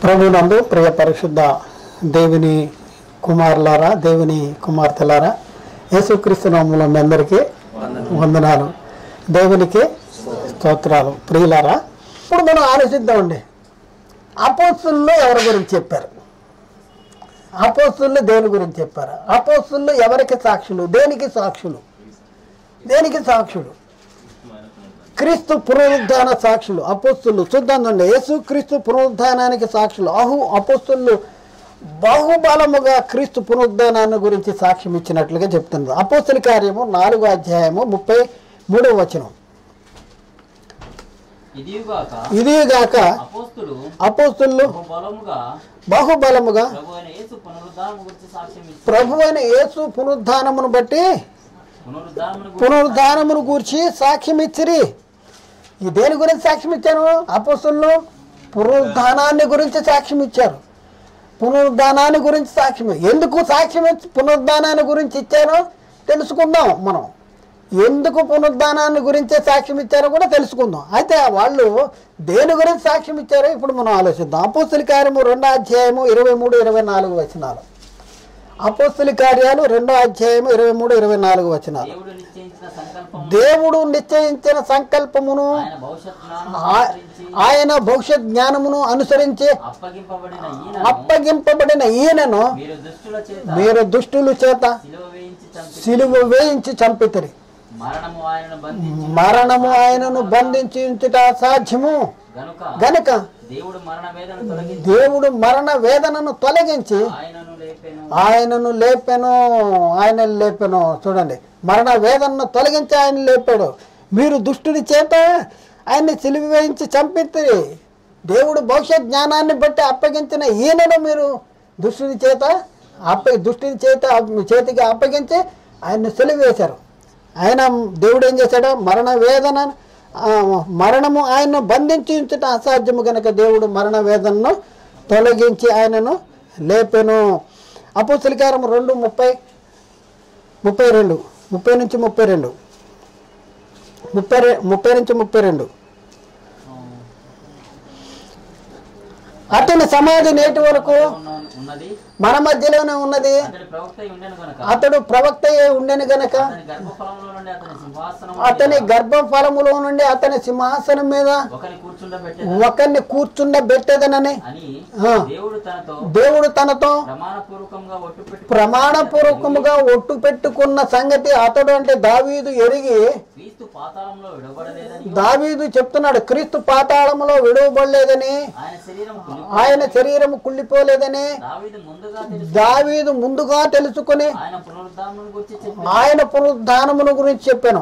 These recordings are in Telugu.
ప్రభునందు ప్రియ పరిశుద్ధ దేవుని కుమారులారా, దేవుని కుమార్తెలారా, యేసుక్రీస్తు నామములో మీ అందరికీ వందనాలు, దేవునికి స్తోత్రాలు. ప్రియులారా, ఇప్పుడు మనం ఆలోచిద్దామండి. అపోస్తులు ఎవరి గురించి చెప్పారు? అపోస్తులు దేని గురించి చెప్పారు? అపోస్తులు ఎవరికి సాక్షులు? దేనికి సాక్షులు? దేనికి సాక్షులు? క్రీస్తు పునరుద్ధాన సాక్షులు అపోస్తులు. చూద్దామండి, యేసు క్రీస్తు పునరుద్ధానానికి సాక్షులు. అపోస్తులు బాహుబలముగా క్రీస్తు పునరుద్ధానాన్ని గురించి సాక్ష్యం ఇచ్చినట్లుగా చెప్తున్నారు. అపోస్తుల కార్యము 4వ అధ్యాయము 33వ వచనం. ఇదిగాక అపోస్తులు బహుబలముగా ప్రభువైన యేసు పునరుద్ధానమును బట్టి పునరుద్ధానమును గూర్చి సాక్ష్యం ఇచ్చిరి. ఈ దేని గురించి సాక్ష్యం ఇచ్చారు? అపోస్తులు పునరుద్ధానాన్ని గురించి సాక్ష్యం ఇచ్చారు. పునరుద్ధానాన్ని గురించి సాక్ష్యం. ఎందుకు సాక్ష్యం పునరుద్ధానాన్ని గురించి ఇచ్చారో తెలుసుకుందాం. మనం ఎందుకు పునరుద్ధానాన్ని గురించే సాక్ష్యం ఇచ్చారో కూడా తెలుసుకుందాం. అయితే వాళ్ళు దేని గురించి సాక్ష్యం ఇచ్చారో ఇప్పుడు మనం ఆలోచిద్దాం. అపోస్తుల కార్యము 2వ అధ్యాయము 23-24 వచనాలు. అపోస్తుల కార్యాలు 2వ అధ్యాయము 23-24 వచనాలు. దేవుడు నిశ్చయించిన సంకల్పమును ఆయన భవిష్యత్ జ్ఞానమును అనుసరించి అప్పగింపబడిన ఈయనను మీరు దుష్టుల చేత సిలువ వేయించి చంపితిరి. మరణము ఆయనను బంధించుట సాధ్యము గనుక దేవుడు మరణ వేదనను తొలగించి ఆయనను లేపెను. చూడండి, మరణ వేదనను తొలగించి ఆయన లేపాడు. మీరు దుష్టుడి చేత ఆయన్ని సిలువ వేయించి చంపితిరి. దేవుడు భవిష్యత్ జ్ఞానాన్ని బట్టి అప్పగించిన ఈయనను మీరు దుష్టుడి చేతికి అప్పగించి ఆయన్ని సిలువ వేశారు. ఆయన దేవుడు ఏం చేశాడు? మరణము ఆయన్ను బంధించి ఉంచుట అసాధ్యము కనుక దేవుడు మరణ వేదనను తొలగించి ఆయనను లేపెను. అపోస్తుల కార్యము 2:30-32 30-32 అతని సమాధి నేటి వరకు మన మధ్యలోనే ఉన్నది. అతడు ప్రవక్త ఉండెను గనక అతని గర్భఫలములో నుండి అతని సింహాసనం మీద ఒకరిని కూర్చుండబెట్టదనని దేవుడు తనతో ప్రమాణపూర్వకముగా ఒట్టు పెట్టుకున్న సంగతి అతడు అంటే దావీదు ఎరిగి, దావీదు చెప్తున్నాడు, క్రీస్తు పాతాళంలో విడవబడలేదని, ఆయన శరీరము కుళ్ళిపోలేదని దావీదు ముందుగా తెలుసుకుని ఆయన పునరుద్ధానమును గురించి చెప్పాను.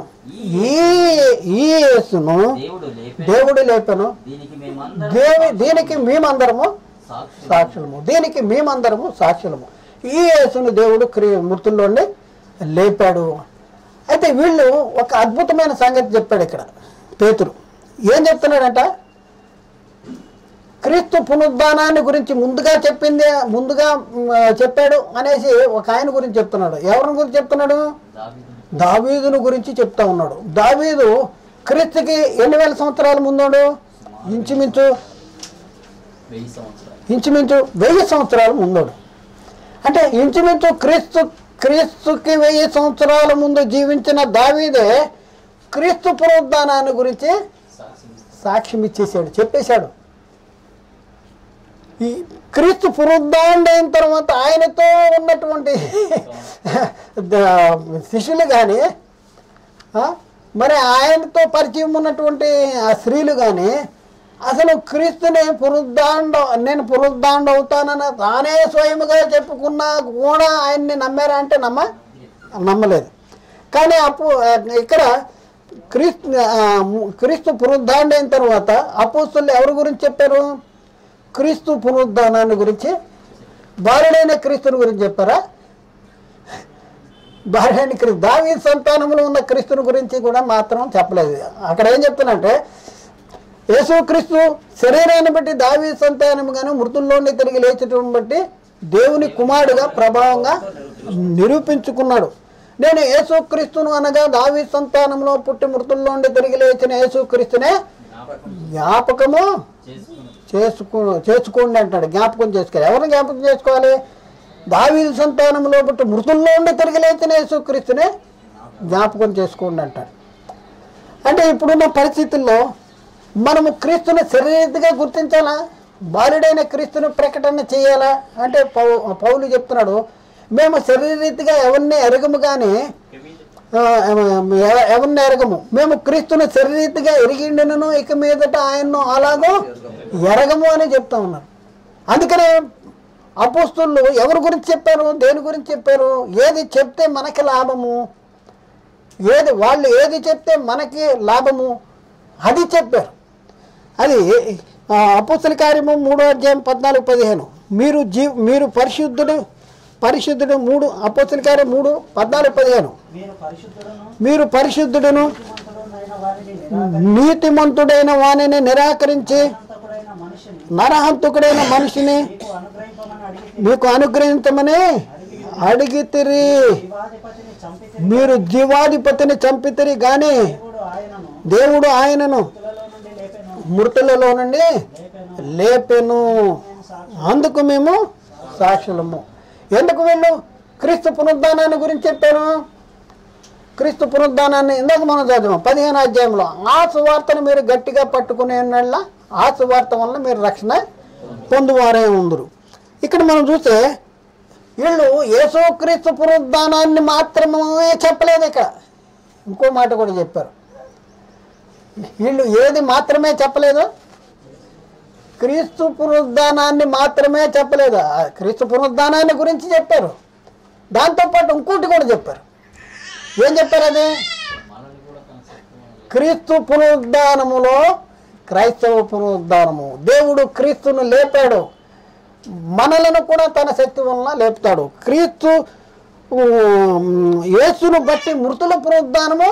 ఈ యేసును దేవుడు లేపెను. దీనికి మేమందరము సాక్షులము. ఈ యేసును దేవుడు మృతుల్లోండి లేపాడు. అయితే వీళ్ళు ఒక అద్భుతమైన సంగతి చెప్పాడు ఇక్కడ పేతురు. ఏం చెప్తున్నాడంట? క్రీస్తు పునరుద్ధానాన్ని గురించి ముందుగా చెప్పాడు అనేసి ఒక ఆయన గురించి చెప్తున్నాడు. ఎవరిని గురించి చెప్తున్నాడు? దావీదును గురించి చెప్తా ఉన్నాడు. దావీదు క్రీస్తుకి ఎన్ని వేల సంవత్సరాల ముందుడు? ఇంచుమించు 1000 సంవత్సరాల ముందుడు. అంటే ఇంచుమించు క్రీస్తుకి 1000 సంవత్సరాల ముందు జీవించిన దావీదే క్రీస్తు పునరుద్ధానాన్ని గురించి సాక్ష్యం ఇచ్చేసాడు, చెప్పేశాడు. ఈ క్రీస్తు పునరుద్ధానం అయిన తర్వాత ఆయనతో ఉన్నటువంటి శిష్యులు కానీ, మరి ఆయనతో పరిచయం ఉన్నటువంటి ఆ స్త్రీలు కానీ అసలు క్రీస్తుని నేను పునరుద్ధానం అవుతానని తానే స్వయముగా చెప్పుకున్నా కూడా ఆయన్ని నమ్మారా అంటే నమ్మలేదు. కానీ ఇక్కడ క్రీస్తు పునరుద్ధానం అయిన తర్వాత అపోస్తులు ఎవరి గురించి చెప్పారు? క్రీస్తు పునరుద్ధానాన్ని గురించి, భార్యడైన క్రీస్తుని గురించి చెప్పారా? భార్యని దావీదు సంతానంలో ఉన్న క్రీస్తుని గురించి కూడా మాత్రం చెప్పలేదు. అక్కడ ఏం చెప్తున్నంటే, యేసుక్రీస్తు శరీరాన్ని బట్టి దావీదు సంతానముగాను మృతుల్లోని తిరిగి లేచటం బట్టి దేవుని కుమారుడుగా ప్రభావంగా నిరూపించుకున్నాడు. నేను యేసుక్రీస్తును అనగా దావీదు సంతానంలో పుట్టి మృతుల్లోండి తిరిగి లేచిన యేసుక్రీస్తునే జ్ఞాపకము చేసుకోండి అంటాడు. జ్ఞాపకం చేసుకోవాలి. ఎవరిని జ్ఞాపకం చేసుకోవాలి? దావీదు సంతానంలో బట్టి మృతుల్లో ఉండి తిరిగి లేచిన యేసుక్రీస్తునే జ్ఞాపకం చేసుకోండి అంటాడు. అంటే ఇప్పుడున్న పరిస్థితుల్లో మనము క్రీస్తుని శరీరరీతిగా గుర్తించాలా? బాలుడైన క్రీస్తుని ప్రకటన చేయాలా? అంటే పౌలు చెప్తున్నాడు, మేము శరీరరీతిగా ఎవరిని ఎరగము కానీ ఎవరిని ఎరగము, మేము క్రీస్తుని శరీరరీతిగా ఎరిగిండినను ఇక మీదట ఆయన్ను అలాగో ఎరగము అని చెప్తా ఉన్నారు. అందుకనే అపోస్తలులు ఎవరి గురించి చెప్పారు? దేని గురించి చెప్పారు? ఏది చెప్తే మనకి లాభము, వాళ్ళు ఏది చెప్తే మనకి లాభము అది చెప్పారు. అది అపోస్తల కార్యము 3వ అధ్యాయం 14-15. మీరు పరిశుద్ధుడు 3 అపోస్తల కార్యం 3:14-15. మీరు పరిశుద్ధుడును నీతిమంతుడైన వానిని నిరాకరించి నరహంతకుడైన మనిషిని మీకు అనుగ్రహించమని అడిగితిరి. మీరు జీవాధిపతిని చంపితిరి గాని దేవుడు ఆయనను మృతులలో నుండి లేపెను. అందుకు మేము సాక్షులము. ఎందుకు వీళ్ళు క్రీస్తు పునరుద్ధానాన్ని గురించి చెప్పాను? క్రీస్తు పునరుద్ధానాన్ని ఇందాక మనం చదివాం 15వ అధ్యాయంలో. ఆ సువార్తను మీరు గట్టిగా పట్టుకునే ఆ సువార్త వల్ల మీరు రక్షణ పొందువారే ఉందరు. ఇక్కడ మనం చూస్తే వీళ్ళు యేసుక్రీస్తు పునరుద్ధానాన్ని మాత్రమే చెప్పలేదు. ఇక్కడ ఇంకో మాట కూడా చెప్పారు. వీళ్ళు ఏది మాత్రమే చెప్పలేదు? క్రీస్తు పునరుద్ధానాన్ని మాత్రమే చెప్పలేదు. క్రీస్తు పునరుద్ధానాన్ని గురించి చెప్పారు. దాంతోపాటు ఇంకోటి కూడా చెప్పారు. ఏం చెప్పారు? అది క్రీస్తు పునరుద్ధానములో క్రైస్తవ పునరుద్ధానము. దేవుడు క్రీస్తును లేపాడు, మనలను కూడా తన శక్తి వలన లేపుతాడు. క్రీస్తు యేసును బట్టి మృతుల పునరుద్ధానము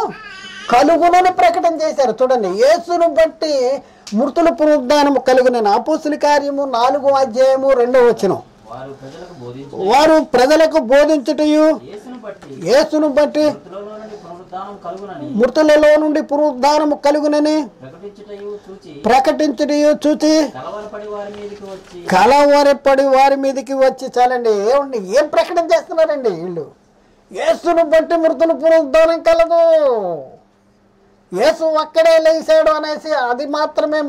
కలుగునని ప్రకటన చేశారు. చూడండి, యేసును బట్టి మృతుల పునరుద్ధానము కలుగునని. అపోస్తల కార్యము 4వ అధ్యాయము 2వ వచనం. వారు ప్రజలకు బోధించుటయు యేసును బట్టి మృతులలో నుండి పునరుద్ధానము కలుగునని ప్రకటించుటయు చూచి కలవరపడి వారి మీదకి వచ్చి. చాలండి, ఏమండి ఏం ప్రకటన చేస్తున్నారండి వీళ్ళు? యేసును బట్టి మృతుల పునరుద్ధానం కలదు, యేసు అక్కడే లేచాడు అనేసి అది మాత్రమే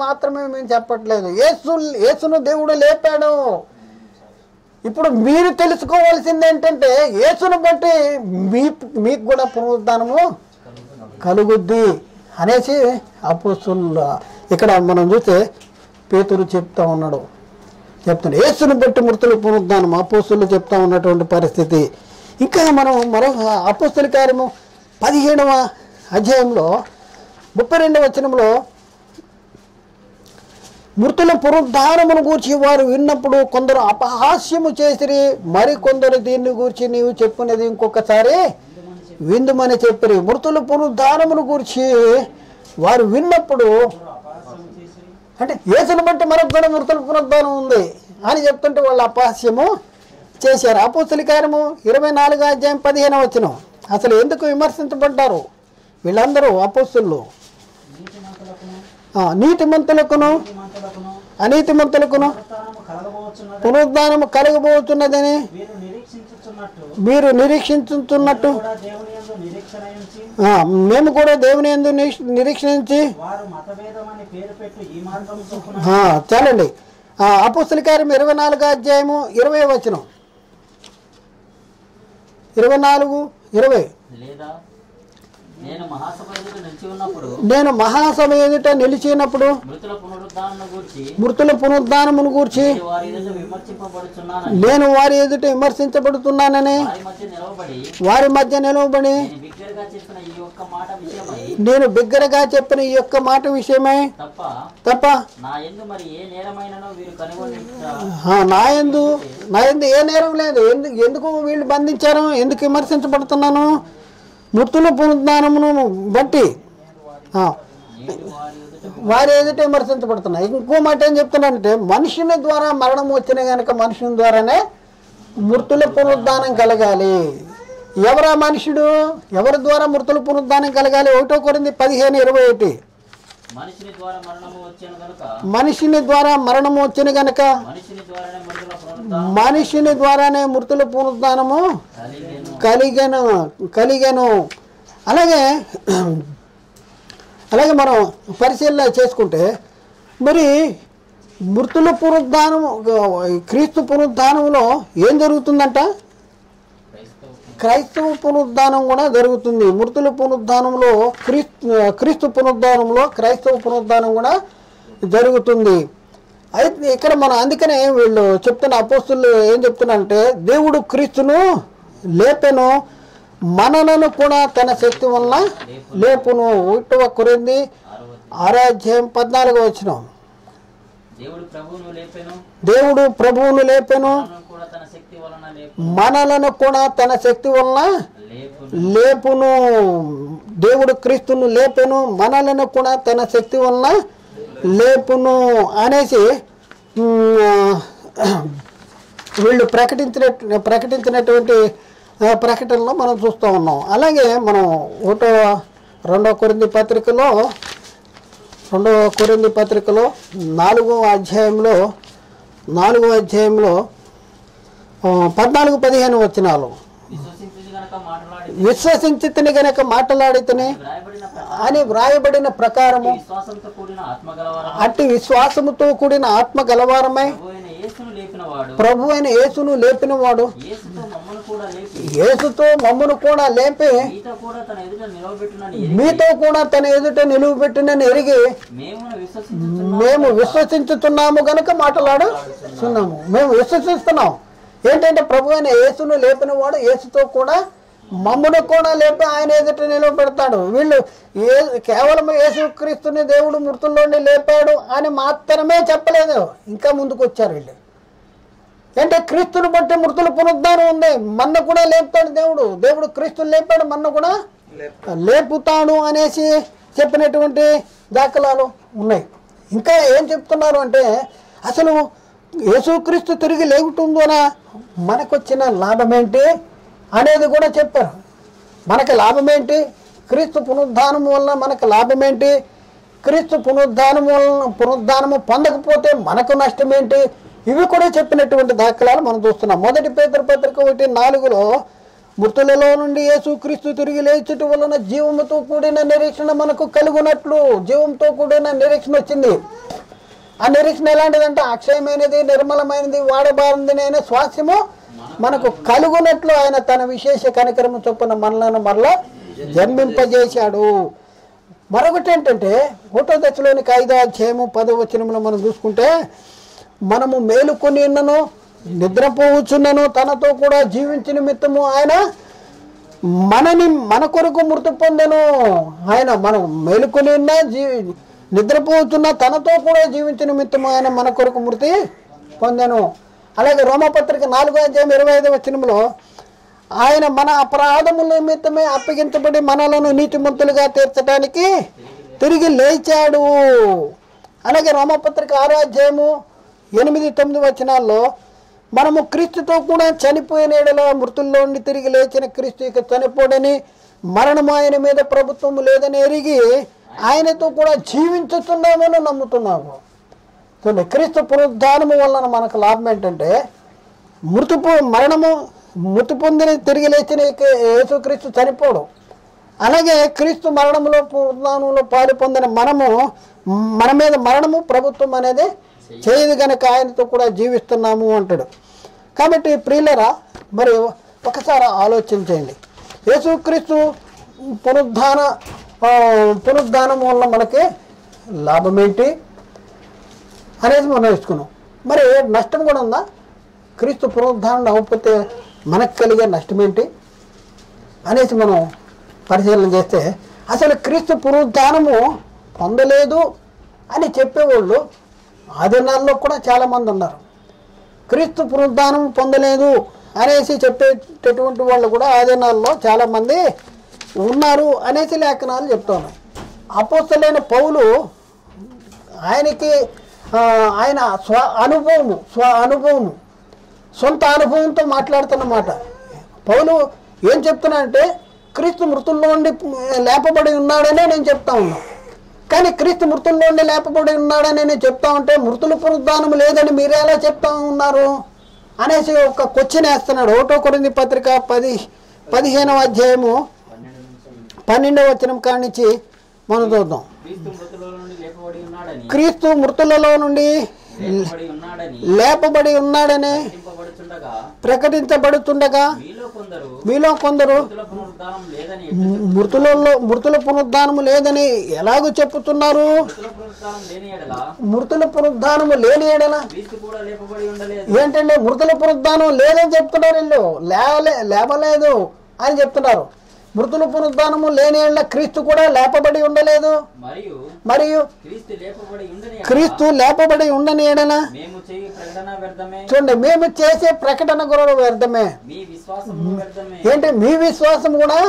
మేము చెప్పట్లేదు. యేసును దేవుడు లేపాడు. ఇప్పుడు మీరు తెలుసుకోవాల్సింది ఏంటంటే యేసును బట్టి మీకు కూడా పునరుద్ధానము కలుగుద్ది అనేసి అపోస్తలులు ఇక్కడ మనం చూస్తే పేతురు చెప్తున్నాడు. యేసును బట్టి మృతుల పునరుద్ధానం అపోస్తలులు చెప్తా ఉన్నటువంటి పరిస్థితి. ఇంకా మనం మరొక అపోస్తల కార్యము 15వ అధ్యాయంలో 32వ వచనంలో మృతుల పునరుద్ధానమును గూర్చి వారు విన్నప్పుడు కొందరు అపహాస్యము చేసిరి, మరి కొందరు దీన్ని గూర్చి నీవు చెప్పునేది ఇంకొకసారి విందుమని చెప్పిరి. మృతుల పునరుద్ధానమును గూర్చి వారు విన్నప్పుడు అంటే యేసును బట్టి మనకు కూడా మృతుల పునరుద్ధానం ఉంది అని చెప్తుంటే వాళ్ళు అపహాస్యము చేశారు. అపోస్తల కార్యము 24వ అధ్యాయం 15వ వచనం. అసలు ఎందుకు విమర్శించబడ్డారు వీళ్ళందరూ? అపోస్తలులు నీతిమంతులకును అనీతిమంతులకును పునరుద్ధానము కలగబోతున్నదని మీరు నిరీక్షించుతున్నట్టు మేము కూడా దేవుని యందు నిరీక్షించి. చాలండి, అపోస్తల కార్యం 24వ అధ్యాయము 20వ వచనం. 24:20. నేను మహాసభ ఎదుట నిలిచినప్పుడు మృతుల పునరుద్ధానమును గూర్చి నేను వారి ఎదుట విమర్శించబడుతున్నానని వారి మధ్య నిలవబడి నేను బిగ్గరగా చెప్పిన ఈ యొక్క మాట విషయమై తప్ప నా యందు ఏ నేరం లేదు. ఎందుకు వీళ్ళు బంధించారు? ఎందుకు విమర్శించబడుతున్నాను? మృతుల పునరుద్ధానమును బట్టి వారి ఎదుట విమర్శించబడుతున్నాయి. ఇంకో మాట ఏం చెప్తున్నానంటే మనుషుని ద్వారా మరణం వచ్చినా కనుక మనుషుని ద్వారానే మృతుల పునరుద్ధానం కలగాలి. ఎవరా మనుషుడు? ఎవరి ద్వారా మృతుల పునరుద్ధానం కలగాలి? 1 కొరింథీ 15:21. మనిషిని ద్వారా మరణము వచ్చెను గనుక మనిషిని ద్వారానే మృతుల పునరుద్ధానము కలిగెను. అలాగే మనం పరిశీలన చేసుకుంటే మరి మృతుల పునరుద్ధానం, క్రీస్తు పునరుద్ధానంలో ఏం జరుగుతుందంట? క్రైస్తవ పునరుద్ధానం కూడా జరుగుతుంది. మృతుల పునరుద్ధానంలో క్రీస్తు పునరుద్ధానంలో క్రైస్తవ పునరుద్ధానం కూడా జరుగుతుంది. అయితే ఇక్కడ మనం అందుకనే వీళ్ళు చెప్తున్న అపోస్తులు ఏం చెప్తున్నారంటే, దేవుడు క్రీస్తును లేపెను, మనలను కూడా తన శక్తి వలన లేపును. 1 కొరింథీ 6:14 దేవుడు ప్రభువును లేపెను, మనలను కూడా తన శక్తి వలన లేపును. దేవుడు క్రీస్తును లేపెను, మనలను కూడా తన శక్తి వలన లేపును అనేసి వీళ్ళు ప్రకటించినటువంటి ప్రకటనలో మనం చూస్తూ ఉన్నాం. అలాగే మనం 2 కొరింథీ పత్రికలో 4వ అధ్యాయంలో 14-15 వచనాలు, విశ్వసించితిని గనక మాట్లాడితిని అని వ్రాయబడిన ప్రకారము అట్టి విశ్వాసముతో కూడిన ఆత్మ గలవారమై ప్రభు అయిన యేసును లేపినవాడు యేసుతో మమ్మను కూడా లేపి మీతో కూడా తన ఎదుట నిలువబెట్టునని ఎరిగి మేము విశ్వసించుతున్నాము గనుక మాట్లాడుతున్నాము. మేము విశ్వసిస్తున్నాం ఏంటంటే ప్రభు అయిన యేసును లేపినవాడు యేసుతో కూడా మమ్మను కూడా లేపి ఆయన ఎదుట నిలబెడతాడు. వీళ్ళు కేవలం యేసుక్రీస్తుని దేవుడు మృతుల్లోని లేపాడు అని మాత్రమే చెప్పలేదు, ఇంకా ముందుకు వచ్చారు వీళ్ళు. అంటే క్రీస్తుని బట్టి మృతుల పునరుద్ధానం ఉంది, మన్న కూడా లేపుతాడు దేవుడు క్రీస్తుని లేపాడు, మన్న కూడా లేపుతాడు అనేసి చెప్పినటువంటి దాఖలాలు ఉన్నాయి. ఇంకా ఏం చెప్తున్నారు అంటే, అసలు యేసుక్రీస్తు తిరిగి లేకుంటుందోన మనకొచ్చిన లాభం ఏంటి అనేది కూడా చెప్పారు. మనకి లాభం ఏంటి, క్రీస్తు పునరుద్ధానం వలన మనకు లాభం ఏంటి, క్రీస్తు పునరుద్ధానము పొందకపోతే మనకు నష్టం ఏంటి, ఇవి కూడా చెప్పినటువంటి దాఖలాలు మనం చూస్తున్నాం. 1 పేతురు పత్రిక 1:4 మృతులలో నుండి యేసుక్రీస్తు తిరిగి లేచుట వలన జీవముతో కూడిన నిరీక్షణ మనకు కలుగునట్లు, జీవంతో కూడిన నిరీక్షణ వచ్చింది. ఆ నిరీక్షణ ఎలాంటిదంటే అక్షయమైనది, నిర్మలమైనది, వాడబారిందైన స్వాస్యము మనకు కలుగునట్లు ఆయన తన విశేష కనికరము చొప్పున మనలను మరలా జన్మింపజేశాడు. మరొకటి ఏంటంటే 1వ దశలోనికి 5వ అధ్యాయము 10వ వచనంలో మనం చూసుకుంటే, మనము మేలుకొని ఉన్నను నిద్రపోవచ్చున్నను తనతో కూడా జీవించిన నిమిత్తము ఆయన మన కొరకు మృతి పొందెను. ఆయన మనం మేలుకొని ఉన్నా నిద్రపోతున్న తనతో కూడా జీవించిన నిమిత్తము ఆయన మన కొరకు మృతి పొందెను. అలాగే రోమపత్రిక 4వ అధ్యాయం 25వ వచనంలో ఆయన మన అపరాధముల నిమిత్తమే అప్పగించబడి మనలను నీతిమంతులుగా తీర్చడానికి తిరిగి లేచాడు. అలాగే రోమపత్రిక 6వ అధ్యాయము 8-9 వచనాల్లో మనము క్రీస్తుతో కూడా చనిపోయిన ఎడల మృతుల్లో నుండి తిరిగి లేచిన క్రీస్తు ఇక చనిపోడని, మరణము ఆయన మీద ప్రభుత్వం లేదని ఎరిగి ఆయనతో కూడా జీవించుతున్నామని నమ్ముతున్నాము. చూడండి, క్రీస్తు పునరుద్ధానము వలన మనకు లాభం ఏంటంటే మృతి పొందిన తిరిగి లేచిన యేసుక్రీస్తు చనిపోడు. అలాగే క్రీస్తు మరణంలో పునరుద్ధానంలో పాలు పొందిన మన మీద మరణము ప్రభుత్వం అనేది చేయదు కనుక ఆయనతో కూడా జీవిస్తున్నాము అంటాడు. కాబట్టి ప్రియులరా, మరి ఒకసారి ఆలోచించండి, యేసుక్రీస్తు పునరుద్ధానం వల్ల మనకి లాభం ఏంటి అనేది మనం నేర్చుకున్నాం. మరి నష్టం కూడా ఉందా? క్రీస్తు పునరుద్ధానం అవ్వకపోతే మనకు కలిగే నష్టం ఏంటి అనేసి మనం పరిశీలన చేస్తే, అసలు క్రీస్తు పునరుద్ధానము పొందలేదు అని చెప్పేవాళ్ళు ఆదినాల్లో కూడా చాలామంది ఉన్నారు. క్రీస్తు పునరుద్ధానం పొందలేదు అనేసి చెప్పేటటువంటి వాళ్ళు కూడా ఆదినాల్లో చాలామంది ఉన్నారు అనేసి లేఖనాలు చెప్తున్నాయి. అపోస్తలుడైన పౌలు ఆయన సొంత అనుభవంతో మాట్లాడుతున్నమాట. పౌలు ఏం చెప్తున్నా అంటే, క్రీస్తు మృతుల్లో ఉండి లేపబడి ఉన్నాడనే నేను చెప్తా ఉన్నాను. కానీ క్రీస్తు మృతుల్లో నుండి లేపబడి ఉన్నాడని నేను చెప్తా ఉంటే మృతుల పునరుద్ధానం లేదని మీరు ఎలా చెప్తా ఉన్నారు అనేసి ఒక క్వశ్చన్ వేస్తున్నాడు. 1 కొరింథీ పత్రిక 15వ అధ్యాయము 12వ వచనం కాడి నుంచి మనం చూద్దాం. క్రీస్తు మృతులలో నుండి లేపబడి ఉన్నాడని ప్రకటించబడుతుండగా మీలో కొందరు మృతుల పునరుద్ధానము లేదని ఎలాగో చెప్పుతున్నారు. మృతుల పునరుద్ధానము లేని ఎడల ఏంటంటే మృతుల పునరుద్ధానం లేదని చెప్తున్నారు. వీళ్ళు లేపలేదు అని చెప్తున్నారు. మృతుల పునరుద్ధానము లేని ఎడల క్రీస్తు కూడా లేపబడి ఉండలేదు. మరియు క్రీస్తు లేపబడి ఉండని ఎడల చూడండి, మేము చేసే ప్రకటన కూడా వ్యర్థమే. ఏంటి మీ విశ్వాసం కూడా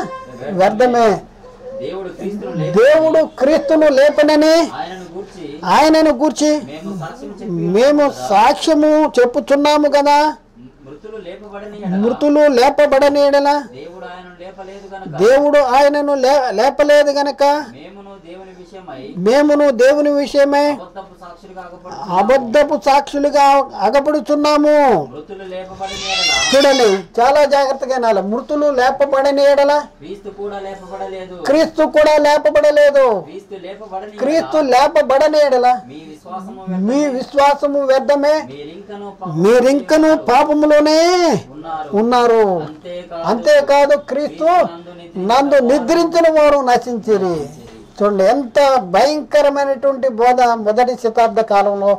వ్యర్థమే. దేవుడు క్రీస్తును లేపనని ఆయనను గూర్చి మేము సాక్ష్యము చెప్పుచున్నాము కదా. మృతులు లేపబడని ఎడల దేవుడు ఆయనను లేపలేదు గనక మేమును దేవుని విషయమై అబద్ధపు సాక్షులుగా అగపడుచున్నాము. చూడండి, చాలా జాగ్రత్తగా వినాలి. మృతులు లేపబడని ఎడల క్రీస్తు కూడా లేపబడలేదు. క్రీస్తు లేపబడని ఎడల మీ విశ్వాసము వ్యర్థమే, మీరింకను పాపములోనే ఉన్నారు. అంతేకాదు క్రీస్తు నందు నిద్రించిన వారు నశించిరి. చూడండి, ఎంత భయంకరమైనటువంటి బోధ మొదటి శతాబ్ద కాలంలో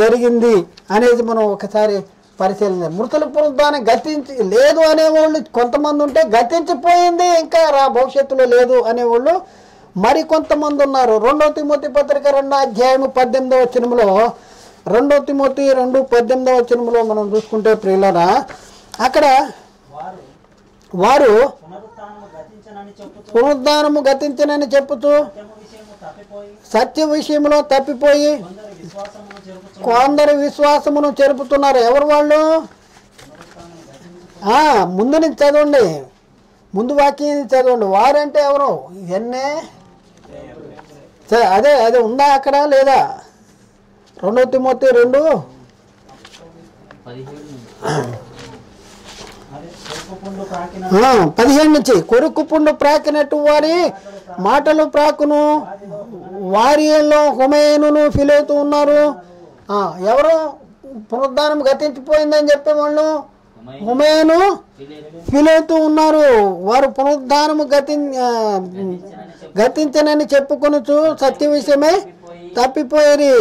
జరిగింది అనేది మనం ఒకసారి పరిశీలించాలి. మృతుల పునరుద్ధానం గతించి లేదు అనేవాళ్ళు కొంతమంది ఉంటే, గతించిపోయింది ఇంకా భవిష్యత్తులో లేదు అనేవాళ్ళు మరి కొంతమంది ఉన్నారు. 2 తిమోతి పత్రిక 2వ అధ్యాయము 18వ వచనంలో 2 తిమోతి 2:18వ వచనంలో మనం చూసుకుంటే ప్రియులారా, అక్కడ వారు పునరుద్ధానము గతించనని చెప్పుతూ సత్య విషయంలో తప్పిపోయి కొందరు విశ్వాసమును చెరుపుతున్నారు. ఎవరు వాళ్ళు? ముందు నుంచి చదవండి, ముందు వాక్యం చదవండి. వారంటే ఎవరు? ఇవన్నీ అదే ఉందా అక్కడ లేదా? 2 తిమోతి 2:15 నుంచి కొరుకు పుండు ప్రాకినట్టు వారి మాటలు ప్రాకును వారిలో హుమేనును ఫిలేతు ఉన్నారు. ఎవరు పునరుద్ధానం గతించిపోయిందని చెప్పేవాళ్ళు? హుమేను ఫిలేతు ఉన్నారు. వారు పునరుద్ధానము గతించనని చెప్పుకొనుచు సత్య విషయమే తప్పిపోయేది.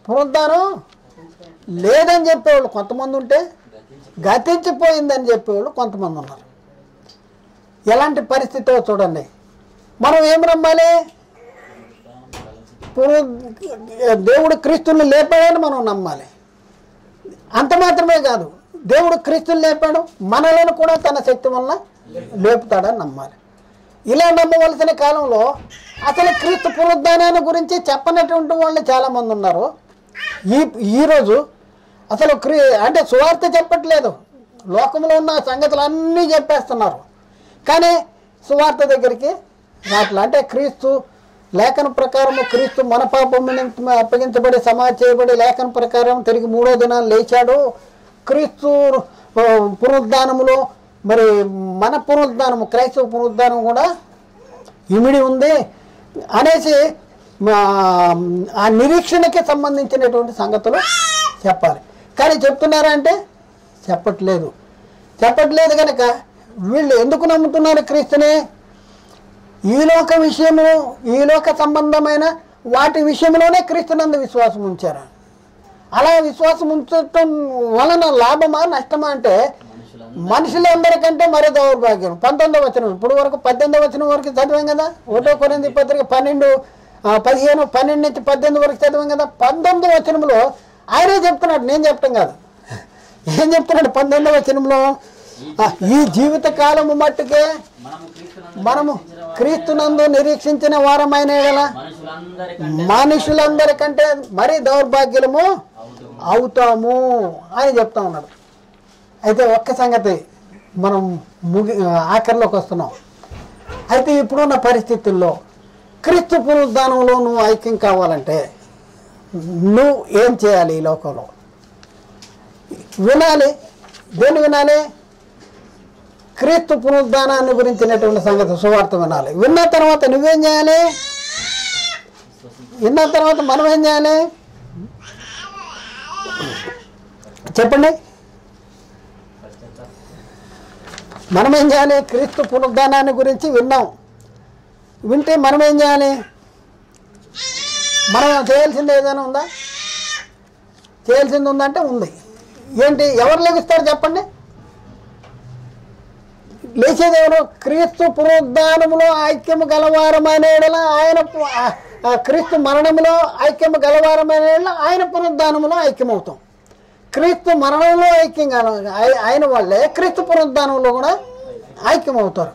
పునరుద్ధానం లేదని చెప్పేవాళ్ళు కొంతమంది ఉంటే, గతించిపోయిందని చెప్పేవాళ్ళు కొంతమంది ఉన్నారు. ఎలాంటి పరిస్థితిలో చూడండి. మనం ఏం నమ్మాలి? దేవుడు క్రీస్తుని లేపాడని మనం నమ్మాలి. అంత మాత్రమే కాదు, దేవుడు క్రీస్తుని లేపాడు, మనలను కూడా తన శక్తి వలన లేపుతాడని నమ్మాలి. ఇలా నమ్మవలసిన కాలంలో అసలు క్రీస్తు పునరుద్ధానాన్ని గురించి చెప్పనటువంటి వాళ్ళు చాలామంది ఉన్నారు. ఈరోజు అసలు అంటే సువార్త చెప్పట్లేదు, లోకంలో ఉన్న సంగతులు అన్నీ చెప్పేస్తున్నారు. కానీ సువార్త దగ్గరికి రాట్లా. అంటే క్రీస్తు లేఖన ప్రకారము క్రీస్తు మన పాపం అప్పగించబడి సమాధి చేయబడి లేఖన ప్రకారం తిరిగి 3వ దినాన్ని లేచాడు. క్రీస్తు పునరుద్ధానములో మరి మన పునరుద్ధానము క్రైస్తవ పునరుద్ధానం కూడా ఇమిడి ఉంది అనేసి ఆ నిరీక్షణకి సంబంధించినటువంటి సంగతులు చెప్పాలి. కానీ చెప్తున్నారా అంటే చెప్పట్లేదు కనుక వీళ్ళు ఎందుకు నమ్ముతున్నారు క్రీస్తుని? ఈలోక విషయము, ఈలోక సంబంధమైన వాటి విషయంలోనే క్రీస్తునందు విశ్వాసం ఉంచారు. అలా విశ్వాసం ఉంచటం వలన లాభమా నష్టమా అంటే మనుషులందరికంటే మరో దౌర్భాగ్యం. 19వ వచనం ఇప్పుడు వరకు 18వ వచనం వరకు చదివాం కదా. 1 కొరింథీ పత్రిక 12 నుంచి 18 వరకు చదివాం కదా. 19వ వచనంలో ఆయనే చెప్తున్నాడు, నేను చెప్పటం కాదు. ఏం చెప్తున్నాడు 19వ వచనంలో? ఈ జీవిత కాలము మట్టుకే మనము క్రీస్తునందు నిరీక్షించిన వారమైన మనుషులందరికంటే మరీ దౌర్భాగ్యము అవుతాము అని చెప్తా ఉన్నాడు. అయితే ఒక్క సంగతి మనం ఆఖరిలోకి వస్తున్నాం. అయితే ఇప్పుడున్న పరిస్థితుల్లో క్రీస్తు పునరుద్ధానంలో నువ్వు ఐక్యం కావాలంటే నువ్వు ఏం చేయాలి? ఈ లోకంలో వినాలి. దేన్ని వినాలి? క్రీస్తు పునరుద్ధానాన్ని గురించినటువంటి సంగతి సువార్త వినాలి. విన్న తర్వాత నువ్వేం చేయాలి? విన్న తర్వాత మనం ఏం చేయాలి చెప్పండి? మనం ఏం చేయాలి? క్రీస్తు పునరుద్ధానాన్ని గురించి విన్నాం. వింటే మనం ఏం చేయాలి? మనం చేయాల్సింది ఏదైనా ఉందా? చేయాల్సింది ఉందంటే ఉంది. ఏంటి? ఎవరు లెగిస్తారు చెప్పండి? లేచేది ఎవరు? క్రీస్తు పునరుద్ధానములో ఐక్యము గలవారమైన ఆయన క్రీస్తు మరణములో ఐక్యము గలవారమైన ఆయన పునరుద్ధానములో ఐక్యమవుతాం. క్రీస్తు మరణంలో ఐక్యం అయిన వాళ్ళే క్రీస్తు పునరుద్ధానంలో కూడా ఐక్యమవుతారు.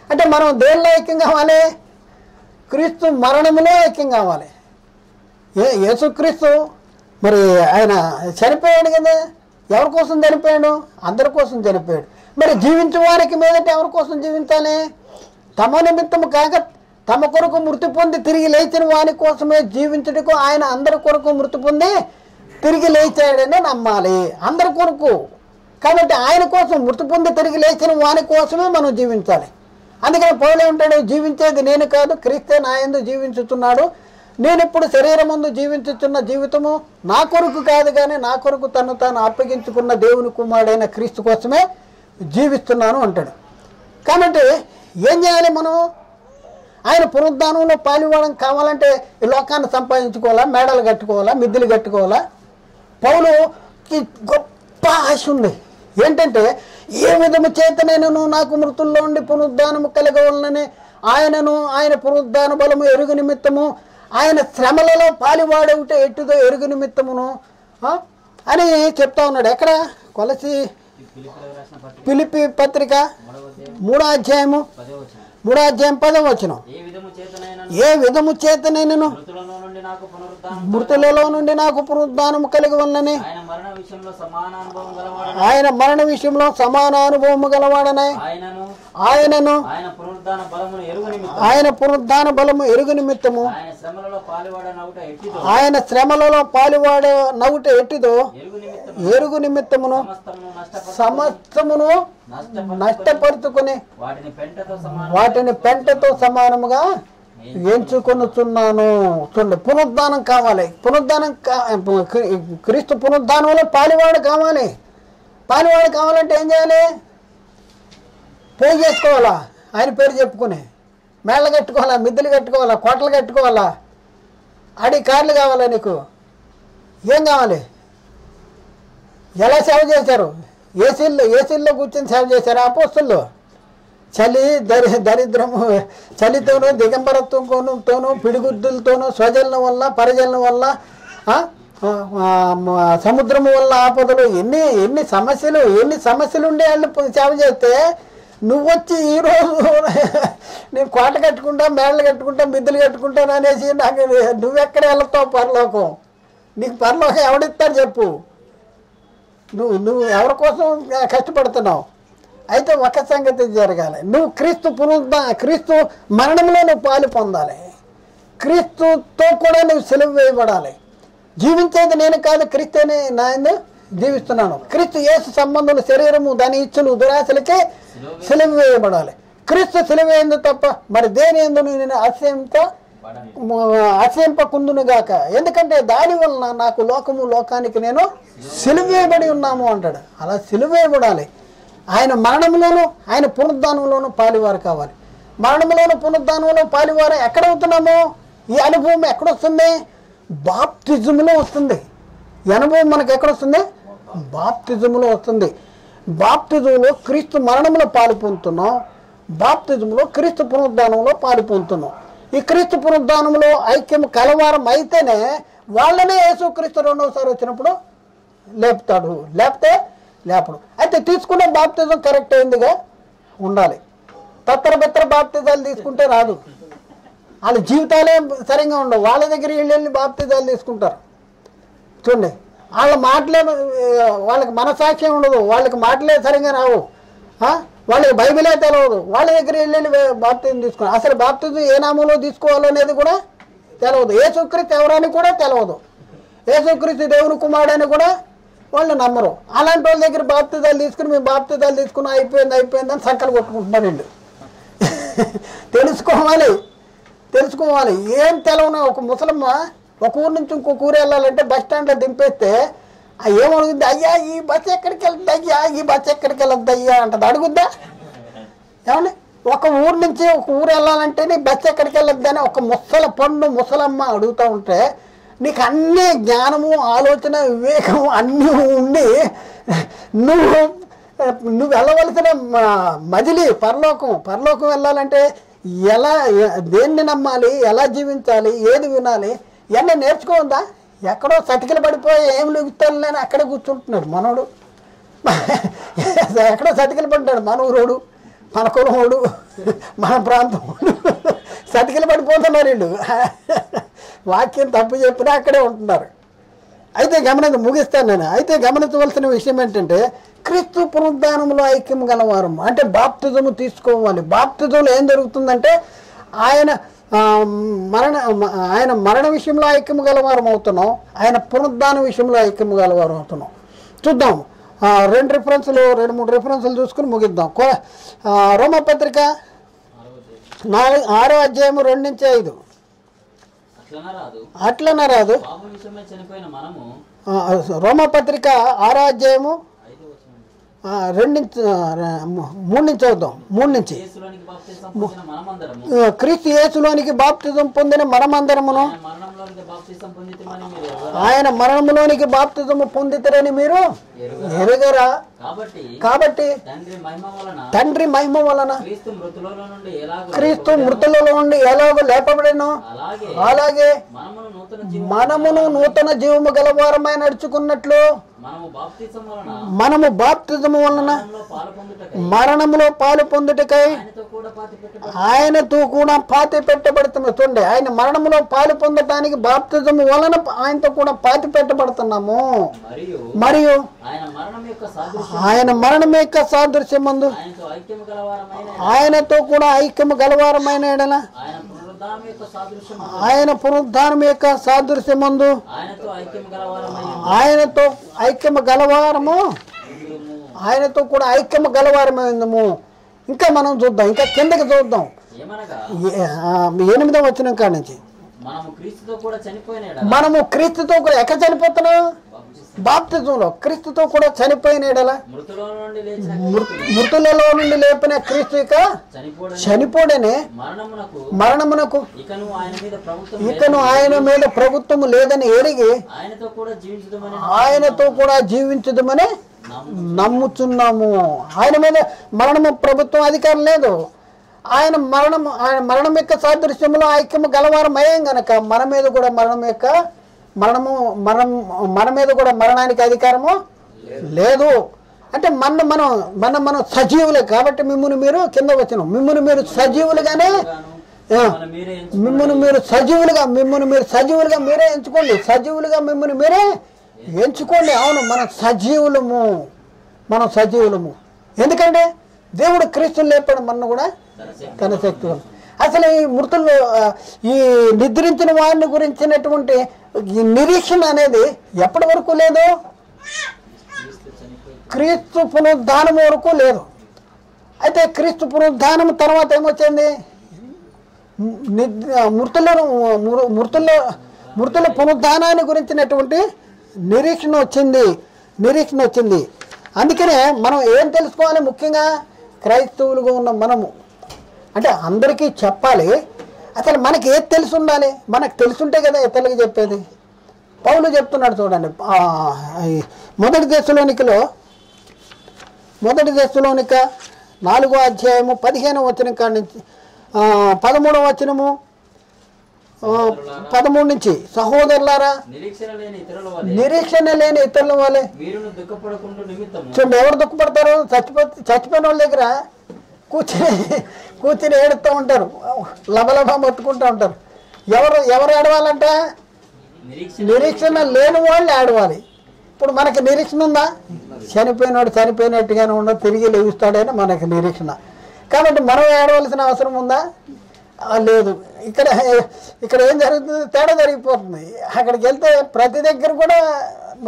అంటే మనం దేనిలో ఐక్యం కావాలి? క్రీస్తు మరణములో ఐక్యం కావాలి. యేసుక్రీస్తు మరి ఆయన చనిపోయాడు కదా. ఎవరి కోసం చనిపోయాడు? అందరి కోసం చనిపోయాడు. మరి జీవించే వారికి మీదట ఎవరి కోసం జీవించాలి? తమ నిమిత్తము కాక తమ కొరకు మృతి పొంది తిరిగి లేచిన వాని కోసమే జీవించుటకు ఆయన అందరి కొరకు మృతి పొంది తిరిగి లేచాడని నమ్మాలి. అందరి కొరకు. కాబట్టి ఆయన కోసం మృతి పొంది తిరిగి లేచిన వాని కోసమే మనం జీవించాలి. అందుకని పౌలు ఏమంటాడు? జీవించేది నేను కాదు, క్రీస్తే నా యందు జీవించుతున్నాడు. నేను ఇప్పుడు శరీరమందు జీవించుతున్న జీవితము నా కొరకు కాదు, కానీ నా కొరకు తను తాను అప్పగించుకున్న దేవుని కుమారుడైన క్రీస్తు కోసమే జీవిస్తున్నాను అంటాడు. కాబట్టి ఏం చేయాలి మనం? ఆయన పునరుద్ధానంలో పాల్గొనడం కావాలంటే ఈ లోకాన్ని సంపాదించుకోవాలా, మేడలు కట్టుకోవాలా, మిద్దెలు కట్టుకోవాలా? పౌలుకి గొప్ప ఆశ ఉంది. ఏంటంటే ఏ విధము చేతనైనను నాకు మృతుల్లో ఉండి పునరుద్ధానము కలగవలనని ఆయనను ఆయన పునరుద్ధాన బలము ఎరుగు నిమిత్తము ఆయన శ్రమలలో పాలువాడవుటే ఎట్టుదో ఎరుగు నిమిత్తమును అని చెప్తా ఉన్నాడు. ఎక్కడ? కొలసి ఫిలిప్పీ పత్రిక 3వ అధ్యాయము 10వ వచనం. ఏ విధము చేతనైనను మృతులలో నుండి నాకు పునరుద్ధానము కలిగి ఉన్నని ఆయన మరణ విషయంలో సమాన అనుభవము గలవాడనై ఆయనను ఆయన పునరుద్ధాన బలము ఎరుగు నిమిత్తము ఆయన శ్రమలలో పాలువాడ నవ్వుట ఎట్టిదో ఎరుగు నిమిత్తమును సమస్తమును నష్టపరుచుకుని వాటిని పెంటతో సమానముగా ఎంచుకొనుచున్నాను. చూడండి, పునరుద్ధానం కావాలి. క్రీస్తు పునరుద్ధానంలో పాలువాడు కావాలి. పాలువాడు కావాలంటే ఏం చేయాలి? పోయి చేసుకోవాలా? ఆయన పేరు చెప్పుకుని మేళ్ళ కట్టుకోవాలా, మిద్దెలు కట్టుకోవాలా, కోటలు కట్టుకోవాలా, ఆడి కార్లు కావాలా? నీకు ఏం కావాలి? ఎలా సేవ చేశారు? ఏసీల్లో కూర్చొని సేవ చేశారు అపోస్తలులు. చలి దరిద్రము చలితోనూ దిగంబరత్వంతోనూ పిడిగుద్దులతోనూ స్వజనం వల్ల పరజలం వల్ల సముద్రము వల్ల ఆపదలు ఎన్ని సమస్యలు ఉండే వాళ్ళు సేవ చేస్తే నువ్వు వచ్చి ఈరోజు నేను కోట కట్టుకుంటా, మేడలు కట్టుకుంటా, మిద్దెలు కట్టుకుంటాను అనేసి నాకు నువ్వెక్కడ వెళ్తావు పరలోకం? నీకు పరలోకం ఎవడిస్తారు చెప్పు? నువ్వు ఎవరి కోసం కష్టపడుతున్నావు? అయితే ఒక సంగతి జరగాలి. నువ్వు క్రీస్తు మరణంలో నువ్వు పాలు పొందాలి. క్రీస్తుతో కూడా నువ్వు సిలువ వేయబడాలి. జీవించేది నేను కాదు, క్రీస్తునే నా యందు జీవిస్తున్నాను. క్రీస్తు యేసు సంబంధులు శరీరము దాని ఇచ్చులు దురాశలకే సిలువ వేయబడాలి. క్రీస్తు సిలువ ఎందు తప్ప మరి దేని ఎందు నేను అసహింపకుందును గాక. ఎందుకంటే దాని వలన నాకు లోకానికి నేను సిలువ వేయబడి ఉన్నాము అంటాడు. అలా సిలువ వేయబడాలి. ఆయన మరణంలోనూ ఆయన పునరుద్ధానంలోనూ పాలువారు కావాలి. మరణంలోనూ పునరుద్ధానంలో పాలువారు ఎక్కడ అవుతున్నాము? ఈ అనుభవం ఎక్కడొస్తుంది? బాప్తిజంలో వస్తుంది. ఈ అనుభవం మనకు ఎక్కడొస్తుంది? బాప్తిజంలో వస్తుంది. బాప్తిజంలో క్రీస్తు మరణంలో పాలు పొందుతున్నాం. బాప్తిజంలో క్రీస్తు పునరుద్ధానంలో పాలు పొందుతున్నాం. ఈ క్రీస్తు పునరుద్ధానంలో ఐక్యం కలవారం అయితేనే వాళ్ళనే యేసుక్రీస్తు రెండవసారి వచ్చినప్పుడు లేపుతాడు. లేపడు. అయితే తీసుకునే బాప్తిజం కరెక్ట్ అయిందిగా ఉండాలి. తత్తర బాప్తిజాలు తీసుకుంటే రాదు. వాళ్ళ జీవితాలే సరిగ్గా ఉండవు. వాళ్ళ దగ్గర వెళ్ళి బాప్తిజాలు తీసుకుంటారు. చూడండి, వాళ్ళ మాటలే వాళ్ళకి మనసాక్ష్యం ఉండదు. వాళ్ళకి మాటలే సరిగ్గా రావు. వాళ్ళకి బైబిలే తెలియదు. వాళ్ళ దగ్గర వెళ్ళి బాప్తిజం తీసుకున్నారు. అసలు బాప్తిజం ఏ నామంలో తీసుకోవాలో అనేది కూడా తెలియదు. యేసుక్రీస్తు ఎవరని కూడా తెలియదు. యేసుక్రీస్తు దేవుని కుమారుడని కూడా వాళ్ళు నమ్మరు. అలాంటి వాళ్ళ దగ్గర బాప్తిజాలు తీసుకుని మేము బాప్తిజాలు తీసుకుని అయిపోయిందని సంకలు కొట్టుకుంటున్నారండి. తెలుసుకోవాలి. ఏం తెలవనా ఒక ముసలమ్మ ఒక ఊరు నుంచి ఇంకొక ఊరు వెళ్ళాలంటే బస్ స్టాండ్లో దింపేస్తే ఏమడుగుద్ది? అయ్యా ఈ బస్సు ఎక్కడికి వెళ్తుంది అయ్యా, ఈ బస్సు ఎక్కడికి వెళ్ళద్దు అయ్యా అంటది. అడుగుద్దా? ఏమండి ఒక ఊరు నుంచి ఒక ఊరు వెళ్ళాలంటే నీ బస్సు ఎక్కడికి వెళ్ళొద్దు అని ఒక ముసలమ్మ అడుగుతూ ఉంటే నీకు అన్నీ జ్ఞానము ఆలోచన వివేకం అన్నీ ఉండి నువ్వు వెళ్ళవలసిన మజిలీ పరలోకం వెళ్ళాలంటే ఎలా దేన్ని నమ్మాలి, ఎలా జీవించాలి, ఏది వినాలి ఇవన్నీ నేర్చుకోందా? ఎక్కడో సతికిలు పడిపోయి ఏం లెగుతాను నేను అక్కడే కూర్చుంటున్నాడు మనోడు. ఎక్కడో సతికిలు పడ్డాడు మన ఊరోడు, మన కులమోడు, మన ప్రాంతం సతికిలు పడిపోతున్నారు వీళ్ళు. వాక్యం తప్పు చెప్పినా అక్కడే ఉంటున్నారు. అయితే ముగిస్తాను నేను. అయితే గమనించవలసిన విషయం ఏంటంటే క్రీస్తు పునరుద్ధానంలో ఐక్యం గలవారం అంటే బాప్తిజము తీసుకోవాలి. బాప్తిజంలో ఏం జరుగుతుందంటే ఆయన మరణ విషయంలో ఐక్యం గలవారం అవుతున్నాం, ఆయన పునరుద్ధాన విషయంలో ఐక్యం గలవారం అవుతున్నాం. చూద్దాం 2-3 రిఫరెన్సులు చూసుకుని ముగిద్దాం. రోమపత్రిక 6వ అధ్యాయము 2-5. అట్లనే రాదు. రోమపత్రిక 6వ అధ్యాయము 3 నుంచి చదువుదాం. 3 నుంచి. క్రీస్తు యేసులోనికి బాప్తిజం పొందిన మనమందరమును ఆయన మరణంలోనికి బాప్తిజము పొందితరని మీరు ఎరుగరా? కాబట్టి తండ్రి మహిమ వలన క్రీస్తు మృతులలో నుండి ఎలాగో లేపబడినో అలాగే మనమును నూతన జీవము గలవారమై నడుచుకున్నట్లు మనము బాప్తిజము వలన మరణములో పాలు పొందుటకై ఆయనతో కూడా పాతి పెట్టబడుతున్నాం. చూడండి, ఆయన మరణములో పాలు పొందటానికి బాప్తిజము వలన ఆయనతో కూడా పాతి పెట్టబడుతున్నాము. మరియు ఆయన మరణం యొక్క సాదృశ్యమందు ఆయనతో కూడా ఐక్యము గలవారమైన ఎడల ఆయన పునరుద్ధానం యొక్క సాదృశ్యమందు ఆయనతో ఐక్యము గలవారము ఆయనతో కూడా ఐక్యము గలవారమైందము. ఇంకా మనం చూద్దాం, ఇంకా కిందకి చూద్దాం. 8వ వచనం కాడ నుంచి మనము క్రీస్తుతో కూడా ఎక్కడ చనిపోతున్నాం? బాప్తిజంలో క్రీస్తుతో కూడా చనిపోయిన ఎడల మృతులలో నుండి లేపిన క్రీస్తు ఇక చనిపోడనే మరణమునకు ఇకను ఆయన మీద ప్రభుత్వము లేదని ఎరిగి ఆయనతో కూడా జీవించుదమని నమ్ముచున్నాము. ఆయన మీద మరణము ప్రభుత్వం అధికారం లేదు. ఆయన మరణం యొక్క సాదృశ్యంలో ఐక్యము గలవారం అయ్యాం గనక మన మీద కూడా మన మీద కూడా మరణానికి అధికారము లేదు. అంటే మనం సజీవులే. కాబట్టి మిమ్మల్ని మీరు కింద వచ్చిన మిమ్మల్ని మీరు సజీవులుగానే మిమ్మల్ని మీరు సజీవులుగా మీరే ఎంచుకోండి. సజీవులుగా మిమ్మల్ని మీరే ఎంచుకోండి. అవును, మనం సజీవులము. ఎందుకంటే దేవుడు క్రీస్తుని లేపాడు మన కూడా తన శక్తి వల్ల. అసలు ఈ మృతుల్లో ఈ నిద్రించిన వారిని గురించినటువంటి నిరీక్షణ అనేది ఎప్పటి వరకు లేదు? క్రీస్తు పునరుద్ధానం వరకు లేదు. అయితే క్రీస్తు పునరుద్ధానం తర్వాత ఏమొచ్చింది? మృతుల పునరుద్ధానాన్ని గురించినటువంటి నిరీక్షణ వచ్చింది. అందుకనే మనం ఏం తెలుసుకోవాలి? ముఖ్యంగా క్రైస్తవులుగా ఉన్న మనము అంటే అందరికీ చెప్పాలి. అసలు మనకి ఏది తెలిసి ఉండాలి? మనకు తెలుసుంటే కదా ఇతరులకి చెప్పేది. పౌలు చెప్తున్నాడు చూడండి, మొదటి దశలోనిక 4వ అధ్యాయము 15వ వచనం కాడి నుంచి 13వ వచనము 13 నుంచి, సహోదరులారా నిరీక్షణ లేని ఇతరుల వలె చూడండి. ఎవరు దుఃఖపడతారు? చచ్చిపోయిన వాళ్ళ దగ్గర కూర్చుని ఏడుస్తూ ఉంటారు, లబలబా మొత్తుకుంటూ ఉంటారు. ఎవరు ఏడవాలంట? నిరీక్షణ లేని వాళ్ళు ఏడవాలి. ఇప్పుడు మనకి నిరీక్షణ ఉందా? చనిపోయినాడు చనిపోయినట్టుగానే ఉండదు, తిరిగి లేస్తాడని మనకి నిరీక్షణ. కాబట్టి మనం ఏడవలసిన అవసరం ఉందా? లేదు. ఇక్కడ ఏం జరుగుతుంది? తేడా జరిగిపోతుంది. అక్కడికి వెళ్తే ప్రతి దగ్గర కూడా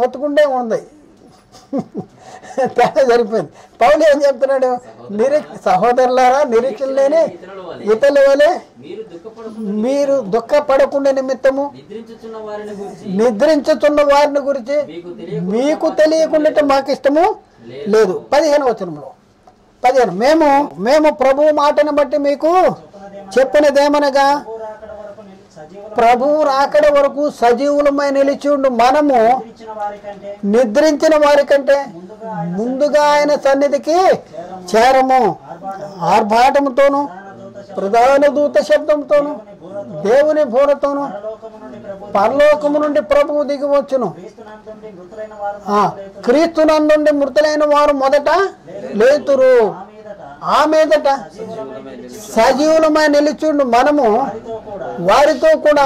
మొత్తుకుంటే ఉంది. తేడా జరిగిపోయింది. పౌలు ఏం చెప్తున్నాడు? సహోదరులారా, నిరీక్షణ లేని ఇతరుల వలె మీరు దుఃఖపడకుండా నిమిత్తము నిద్రించుతున్న వారిని గురించి మీకు తెలియకుండా మాకు ఇష్టము లేదు. 15వ వచనంలో 15 మేము ప్రభు మాటను బట్టి మీకు చెప్పినదేమనగా, ప్రభువు రాకడ వరకు సజీవులమై నిలిచి ఉండు మనము నిద్రించిన వారి కంటే ముందుగా ఆయన సన్నిధికి చేరము. ఆర్భాటముతోను ప్రధాన దూత శబ్దంతోను దేవుని బోరతోను పరలోకము నుండి ప్రభువు దిగివచ్చును. క్రీస్తునందుండి మృతులైన వారు మొదట లేతురు. ఆ మీదట సజీవులమై నిలిచిండు మనము వారితో కూడా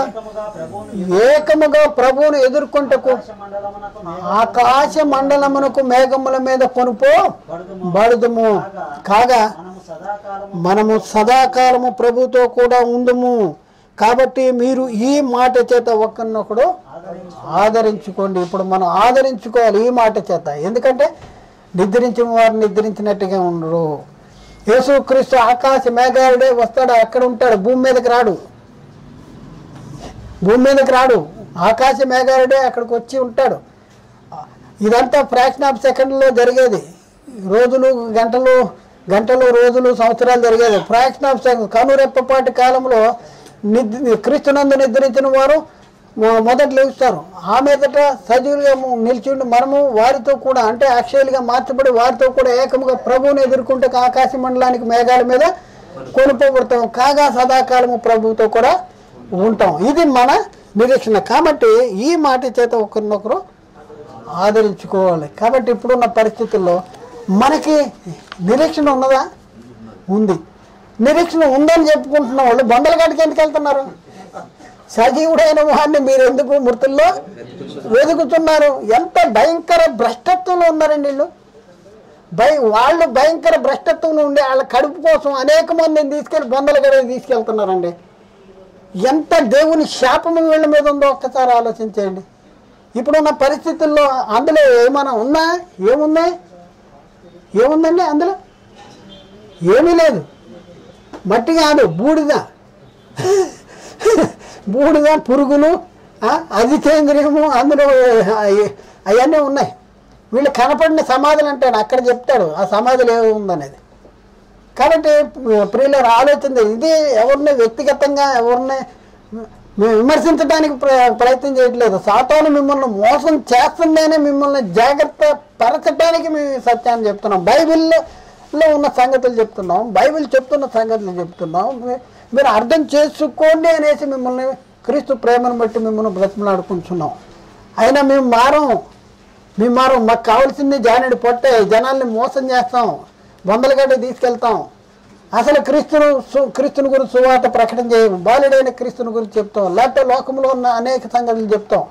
ఏకముగా ప్రభువును ఎదుర్కొంటకు ఆకాశ మండలమునకు మేఘముల మీద కొనుపో బడుదుము. కాగా మనము సదాకాలము ప్రభుతో కూడా ఉందుము. కాబట్టి మీరు ఈ మాట చేత ఒక్కరినొకడు ఆదరించుకోండి. ఇప్పుడు మనం ఆదరించుకోవాలి ఈ మాట చేత. ఎందుకంటే నిద్రించిన వారు నిద్రించినట్టుగా ఉండరు. యేసుక్రీస్తు ఆకాశ మేఘాలుడే వస్తాడు, అక్కడ ఉంటాడు, భూమి మీదకి రాడు. ఆకాశ మేఘాలుడే అక్కడికి వచ్చి ఉంటాడు. ఇదంతా ఫ్రాక్షన్ ఆఫ్ సెకండ్లో జరిగేది. రోజులు గంటలు రోజులు సంవత్సరాలు జరిగేది. ఫ్రాక్షన్ ఆఫ్ సెకండ్, కనురెప్పపాటి కాలంలో క్రీస్తునందు నిద్రించిన వారు మొదట లేస్తారు. ఆ మీదట సజీవులుగా నిలిచిండి మనము వారితో కూడా, అంటే యాక్చువల్గా మార్చబడి వారితో కూడా ఏకముగా ప్రభువుని ఎదుర్కొంటే ఆకాశ మండలానికి మేఘాల మీద కొనుపోబడతాం. కాగా సదాకాలము ప్రభువుతో కూడా ఉంటాం. ఇది మన నిరీక్షణ. కాబట్టి ఈ మాట చేత ఒకరినొకరు ఆదరించుకోవాలి. కాబట్టి ఇప్పుడున్న పరిస్థితుల్లో మనకి నిరీక్షణ ఉన్నదా? ఉంది. నిరీక్షణ ఉందని చెప్పుకుంటున్న వాళ్ళు బండల గడికి ఎందుకు వెళ్తున్నారు? సజీవుడైన వాడిని మీరు ఎందుకు మృతుల్లో వెతుకుతున్నారు? ఎంత భయంకర భ్రష్టత్వంలో ఉన్నారండి వీళ్ళు. వాళ్ళు భయంకర భ్రష్టత్వంలో ఉండి వాళ్ళ కడుపు కోసం అనేక మందిని తీసుకెళ్ళి బొందల గడికి తీసుకెళ్తున్నారండి. ఎంత దేవుని శాపము వీళ్ళ మీద ఉందో ఒక్కసారి ఆలోచించేయండి. ఇప్పుడున్న పరిస్థితుల్లో అందులో ఏమైనా ఉన్నా? ఏముందండి అందులో? ఏమీ లేదు. మట్టి కాదు, బూడిద, పురుగులు, అది కేంద్రీయము, అందులో అవన్నీ ఉన్నాయి. వీళ్ళు కనపడిన సమాధులు అంటాడు, అక్కడ చెప్తాడు ఆ సమాధులు ఏముందనేది. కాబట్టి ప్రియులారా ఆలోచన, ఇది ఎవరిని వ్యక్తిగతంగా ఎవరిని విమర్శించడానికి ప్రయత్నం చేయట్లేదు. సాతాను మిమ్మల్ని మోసం చేస్తుందేనే మిమ్మల్ని జాగ్రత్త పరచడానికి మేము సత్యాన్ని చెప్తున్నాం. బైబిల్లో ఉన్న సంగతులు చెప్తున్నాం, బైబిల్ చెప్తున్న సంగతులు చెప్తున్నాం. మీరు అర్థం చేసుకోండి అనేసి మిమ్మల్ని క్రీస్తు ప్రేమను బట్టి మిమ్మల్ని బ్రతిమలాడుకుంటున్నాం. అయినా మేము మారం. మాకు కావాల్సింది జానెడు పొట్టే. జనాల్ని మోసం చేస్తాం, బొందలగడ్డ తీసుకెళ్తాం. అసలు క్రీస్తుని గురించి సువార్త ప్రకటన చేయము. బాలుడైన క్రీస్తుని గురించి చెప్తాం, లేకపోతే లోకంలో ఉన్న అనేక సంగతులు చెప్తాం.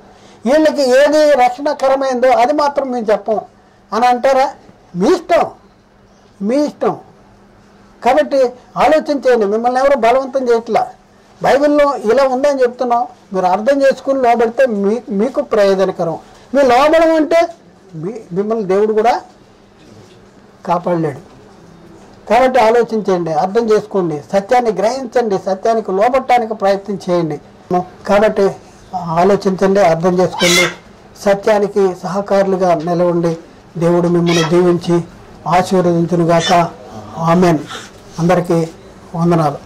వీళ్ళకి ఏది రక్షణకరమైందో అది మాత్రం మేము చెప్పం అని అంటారా? మీ ఇష్టం. కాబట్టి ఆలోచించండి. మిమ్మల్ని ఎవరు బలవంతం చేయట్లా. బైబిల్లో ఇలా ఉందని చెప్తున్నాం, మీరు అర్థం చేసుకుని లోబడితే మీకు ప్రయోజనకరం. మీరు లోబడం అంటే మిమ్మల్ని దేవుడు కూడా కాపాడలేడు. కాబట్టి ఆలోచించండి, అర్థం చేసుకోండి, సత్యాన్ని గ్రహించండి, సత్యానికి లోబట్టడానికి ప్రయత్నం చేయండి. కాబట్టి ఆలోచించండి, అర్థం చేసుకోండి, సత్యానికి సహకారులుగా నిలవండి. దేవుడు మిమ్మల్ని దీవించి ఆశీర్వదించునుగాక. ఆమెన్. అందరికీ వందనాలు.